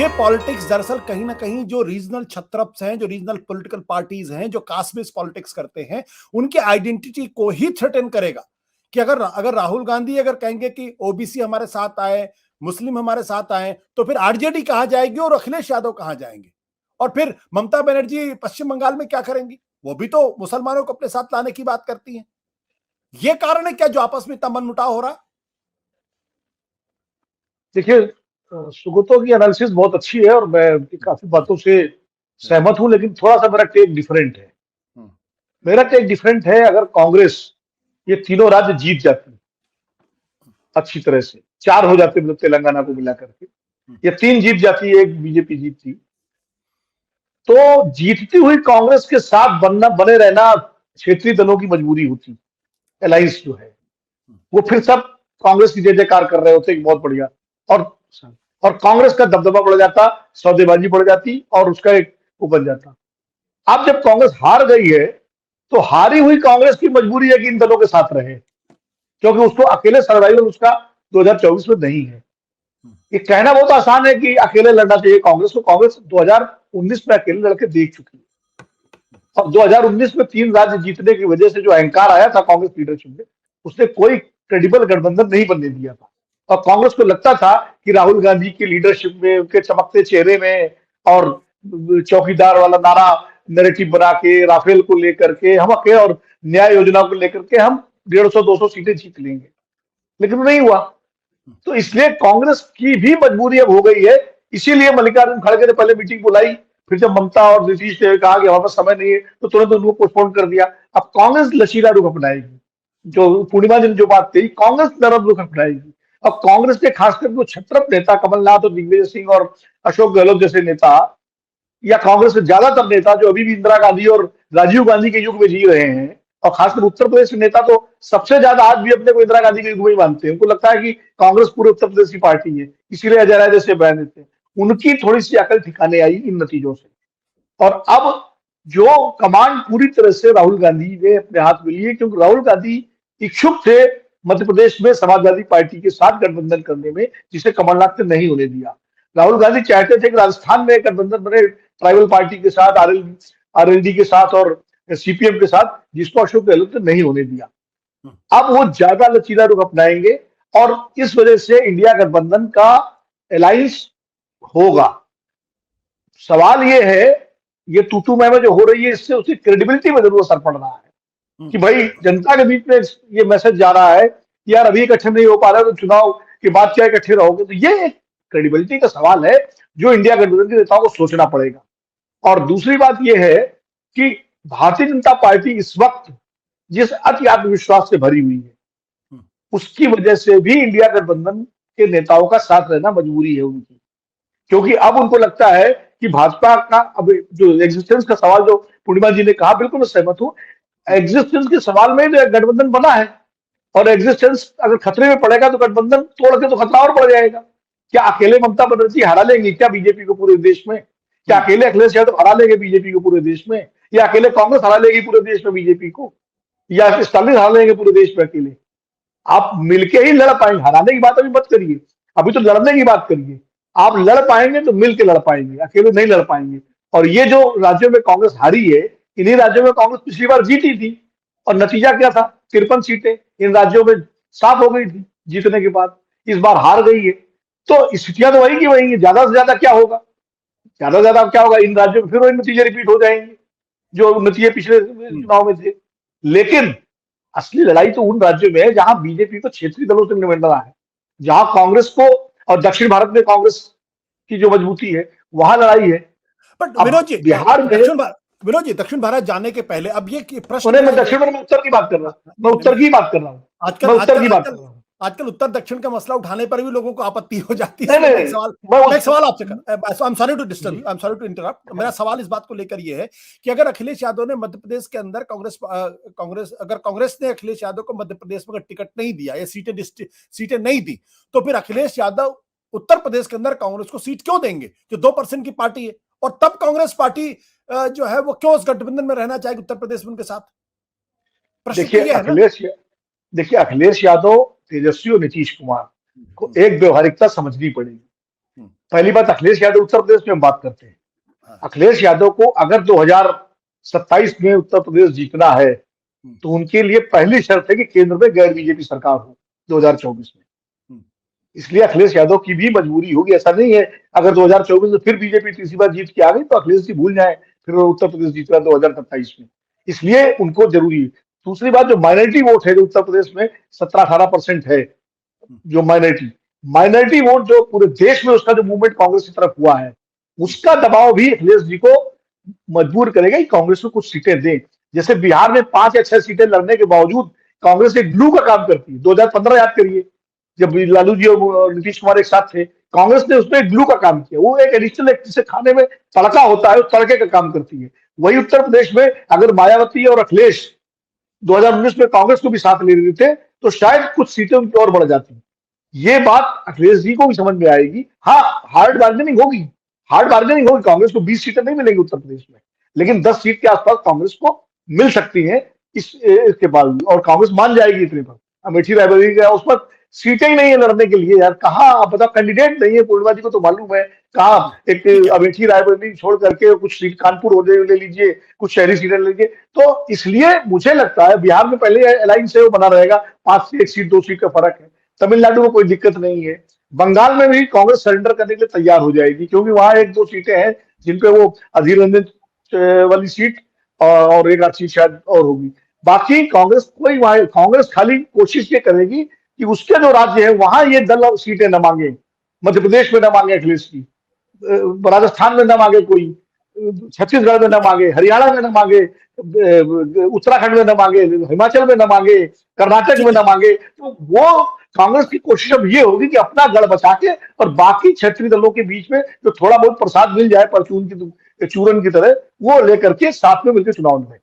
ये पॉलिटिक्स दरअसल कहीं ना कहीं जो रीजनल छत्रप्स हैं, जो रीजनल पॉलिटिकल पार्टीज हैं, जो कास्ट बेस्ड पॉलिटिक्स करते हैं, उनकी आइडेंटिटी को ही थ्रेटन करेगा। कि अगर अगर राहुल गांधी अगर कहेंगे कि ओबीसी हमारे साथ आए, मुस्लिम हमारे साथ आए, तो फिर आरजेडी कहां जाएगी और अखिलेश यादव कहां जाएंगे? और फिर ममता बनर्जी पश्चिम बंगाल में क्या करेंगी? वो भी तो मुसलमानों को अपने साथ लाने की बात करती हैं। ये कारण है क्या जो आपस में इतना मनमुटाव हो रहा है? देखिए, सुगतो की एनालिसिस बहुत अच्छी है और मैं उनकी काफी बातों से सहमत हूं, लेकिन थोड़ा सा मेरा टेक डिफरेंट है। मेरा टेक डिफरेंट है। अगर कांग्रेस ये तीनों राज्य जीत जाती अच्छी तरह से, 4 हो जाते मतलब तेलंगाना को मिला करके, ये 3 जीत जाती है, एक बीजेपी जीतती, तो जीतती हुई कांग्रेस के साथ बने रहना क्षेत्रीय दलों की मजबूरी होती। अलायंस जो है वो फिर सब कांग्रेस की जय जयकार कर रहे होते कि बहुत बढ़िया, और और कांग्रेस का दबदबा बढ़ जाता, सौदेबाजी बढ़ जाती और उसका एक वो बन जाता। अब जब कांग्रेस हार गई है तो हारी हुई कांग्रेस की मजबूरी है कि इन दलों के साथ रहे, क्योंकि उसको अकेले सर्वाइवल उसका 2024 में नहीं है। ये कहना बहुत आसान है कि अकेले लड़ना चाहिए कांग्रेस को। कांग्रेस 2019 में अकेले लड़के देख चुकी है, और 2019 में 3 राज्य जीतने की वजह से जो अहंकार आया था कांग्रेस लीडरशिप में, उसने कोई क्रेडिबल गठबंधन नहीं बनने दिया था। और कांग्रेस को लगता था कि राहुल गांधी की लीडरशिप में, उनके चमकते चेहरे में, और चौकीदार वाला नारा नैरेटिव बना के, राफेल को लेकर के हम अकेले और न्याय योजना को लेकर के हम 150-200 सीटें जीत लेंगे, लेकिन वो नहीं हुआ। तो इसलिए कांग्रेस की भी मजबूरी अब हो गई है। इसीलिए मल्लिकार्जुन खड़गे ने पहले मीटिंग बुलाई, फिर जब ममता और नीतीश ने कहा कि हमारे पास समय नहीं है, तो तुरंत उनको पोस्टपोन कर दिया। अब कांग्रेस लचीला रुख अपनाएगी। जो पूर्णिमा दिन जो बात कही, कांग्रेस नरम रुख अपनाएगी। अब कांग्रेस के खासकर जो छत्रप नेता कमलनाथ और दिग्विजय सिंह और अशोक गहलोत जैसे नेता, या कांग्रेस के ज्यादातर नेता जो अभी भी इंदिरा गांधी और राजीव गांधी के युग में जी रहे हैं, और खासकर उत्तर प्रदेश के नेता तो सबसे ज्यादा आज भी अपने को इंदिरा गांधी के युग में ही मानते हैं। उनको लगता है कि कांग्रेस पूरे उत्तर प्रदेश की पार्टी है, इसीलिए अजय राय जैसे बयान देते हैं। उनकी थोड़ी सी अकल ठिकाने आई इन नतीजों से, और अब जो कमांड पूरी तरह से राहुल गांधी ने अपने हाथ में ली है, क्योंकि राहुल गांधी इच्छुक थे मध्य प्रदेश में समाजवादी पार्टी के साथ गठबंधन करने में, जिसे कमलनाथ ने नहीं होने दिया। राहुल गांधी चाहते थे कि राजस्थान में गठबंधन बने ट्राइबल पार्टी के साथ, आरएलडी के साथ और सीपीएम के साथ, जिसको अशोक गहलोत ने नहीं होने दिया। अब वो ज्यादा लचीला रुख अपनाएंगे और इस वजह से इंडिया गठबंधन का अलायंस होगा। सवाल ये है, ये तूतू मैम जो हो रही है, इससे उसकी क्रेडिबिलिटी में जरूर असर पड़ रहा है कि भाई जनता के बीच में ये मैसेज जा रहा है कि यार अभी इकट्ठे नहीं हो पा रहे तो चुनाव के बाद क्या इकट्ठे रहोगे। तो ये एक क्रेडिबिलिटी का सवाल है जो इंडिया गठबंधन के नेताओं को सोचना पड़ेगा। और दूसरी बात यह है कि भारतीय जनता पार्टी इस वक्त जिस अति आत्मविश्वास से भरी हुई है, उसकी वजह से भी इंडिया गठबंधन के नेताओं का साथ रहना मजबूरी है उनकी, क्योंकि अब उनको लगता है कि भाजपा का अब जो एग्जिस्टेंस का सवाल जो पूर्णिमा जी ने कहा, बिल्कुल मैं सहमत हूं। एग्जिस्टेंस के सवाल में जो गठबंधन बना है, और एग्जिस्टेंस अगर खतरे में पड़ेगा तो गठबंधन तोड़ के तो खतरा और बढ़ जाएगा। क्या अकेले ममता बनर्जी हरा लेंगे क्या बीजेपी को पूरे देश में? क्या अकेले अखिलेश यादव हरा लेंगे बीजेपी को पूरे देश में? या अकेले कांग्रेस हरा लेगी पूरे देश में बीजेपी को? या स्टालिन हरा लेंगे पूरे देश में अकेले? आप मिलके ही लड़ पाएंगे। हराने की बात अभी मत करिए, अभी तो लड़ने की बात करिए। आप लड़ पाएंगे तो मिलके लड़ पाएंगे, अकेले नहीं लड़ पाएंगे। और ये जो राज्यों में कांग्रेस हारी है, इन्हीं राज्यों में कांग्रेस पिछली बार जीती थी, और नतीजा क्या था? 53 सीटें इन राज्यों में साफ हो गई थी जीतने के बाद। इस बार हार गई है, तो स्थितियां तो वही की वही है। ज्यादा से ज्यादा क्या होगा? ज्यादा से ज्यादा क्या होगा? इन राज्यों में फिर वही नतीजे रिपीट हो जाएंगे जो नतीजे पिछले चुनाव में थे। लेकिन असली लड़ाई तो उन राज्यों में है जहां बीजेपी को क्षेत्रीय दलों से निपटना है, जहां कांग्रेस को, और दक्षिण भारत में कांग्रेस की जो मजबूती है, वहां लड़ाई है। बट विनोद जी, बिहार में विनोद जी, दक्षिण भारत जाने के पहले अब ये प्रश्न मैं दक्षिण भारत में उत्तर की बात कर रहा हूँ, मैं उत्तर की बात कर रहा हूँ, मैं उत्तर की बात कर रहा हूँ। आजकल उत्तर दक्षिण का मसला उठाने पर भी लोगों को आपत्ति हो जाती है। मैं एक सवाल आपसे I am sorry to disturb you, I am sorry to interrupt. मेरा सवाल इस बात को लेकर ये है कि अगर अखिलेश यादव ने मध्य प्रदेश के अंदर अगर कांग्रेस ने अखिलेश यादव को मध्य प्रदेश में टिकट नहीं दिया या सीटें नहीं दी, तो फिर अखिलेश यादव उत्तर प्रदेश के अंदर कांग्रेस को सीट क्यों देंगे जो 2% की पार्टी है? और तब कांग्रेस पार्टी जो है वो क्यों उस गठबंधन में रहना चाहेगी उत्तर प्रदेश में उनके साथ? देखिए अखिलेश यादव, तेजस्वी और नीतीश कुमार को एक व्यवहारिकता समझनी पड़ेगी। पहली बात, अखिलेश यादव उत्तर प्रदेश में हम बात करते हैं। हाँ। अखिलेश यादव को अगर 2027 में उत्तर प्रदेश जीतना है तो उनके लिए पहली शर्त है कि केंद्र में गैर बीजेपी सरकार हो 2024 में। इसलिए अखिलेश यादव की भी मजबूरी होगी। ऐसा नहीं है अगर 2024 में फिर बीजेपी तीसरी बार जीत के आ गई तो अखिलेश जी भूल जाए फिर वो उत्तर प्रदेश जीत रहा 2027 में। इसलिए उनको जरूरी है। दूसरी बात, जो माइनॉरिटी वोट है जो उत्तर प्रदेश में 17-18% है, जो माइनॉरिटी वोट जो पूरे देश में उसका जो मूवमेंट कांग्रेस की तरफ हुआ है, उसका दबाव भी अखिलेश जी को मजबूर करेगा कि कांग्रेस को कुछ सीटें दें। जैसे बिहार में 5 या 6 सीटें लड़ने के बावजूद कांग्रेस एक ग्लू का काम करती है। 2015 याद करिए, जब लालू जी और नीतीश कुमार एक साथ थे, कांग्रेस ने उसमें ग्लू का काम किया। वो एक एडिशनल, एक जिसे खाने में तड़का होता है, उस तड़के का काम करती है। वही उत्तर प्रदेश में अगर मायावती और अखिलेश 2019 में कांग्रेस को भी साथ ले लेते तो शायद कुछ सीटें उनकी और बढ़ जाती। ये बात अखिलेश जी को भी समझ में आएगी। हाँ, हार्ड बार्गेनिंग होगी, कांग्रेस को 20 सीटें नहीं मिलेंगी उत्तर प्रदेश में, लेकिन 10 सीट के आसपास कांग्रेस को मिल सकती है इसके बाद, और कांग्रेस मान जाएगी इतने पर। अमेठी रायबरेली का उस पर सीटें ही नहीं है लड़ने के लिए यार। कहाँ आप बताओ, कैंडिडेट नहीं है। पूर्णिमा जी को तो मालूम है कहाँ। एक अमेठी रायबरेली छोड़ करके कुछ सीट कानपुर हो ले लीजिए, कुछ शहरी सीटें ले लीजिए। तो इसलिए मुझे लगता है बिहार में पहले अलायंस है वो बना रहेगा, 5 से 1 सीट 2 सीट का फर्क है। तमिलनाडु में कोई दिक्कत नहीं है। बंगाल में भी कांग्रेस सरेंडर करने के लिए तैयार हो जाएगी, क्योंकि वहां 1-2 सीटें हैं जिनपे वो अधीर रंजन वाली सीट और एक आध सीट शायद और होगी। बाकी कांग्रेस खाली कोशिश ये करेगी कि उसके जो राज्य है वहां ये दल और सीटें न मांगे। मध्य प्रदेश में न मांगे अखिलेश की, राजस्थान में न मांगे कोई, छत्तीसगढ़ में न मांगे, हरियाणा में न मांगे, उत्तराखंड में न मांगे, हिमाचल में न मांगे, कर्नाटक में न मांगे। तो वो कांग्रेस की कोशिश अब ये होगी कि अपना गढ़ बचा के और बाकी क्षेत्रीय दलों के बीच में जो थोड़ा बहुत प्रसाद मिल जाए परचून की चूरन की तरह, वो लेकर के साथ में मिलकर चुनाव लड़े।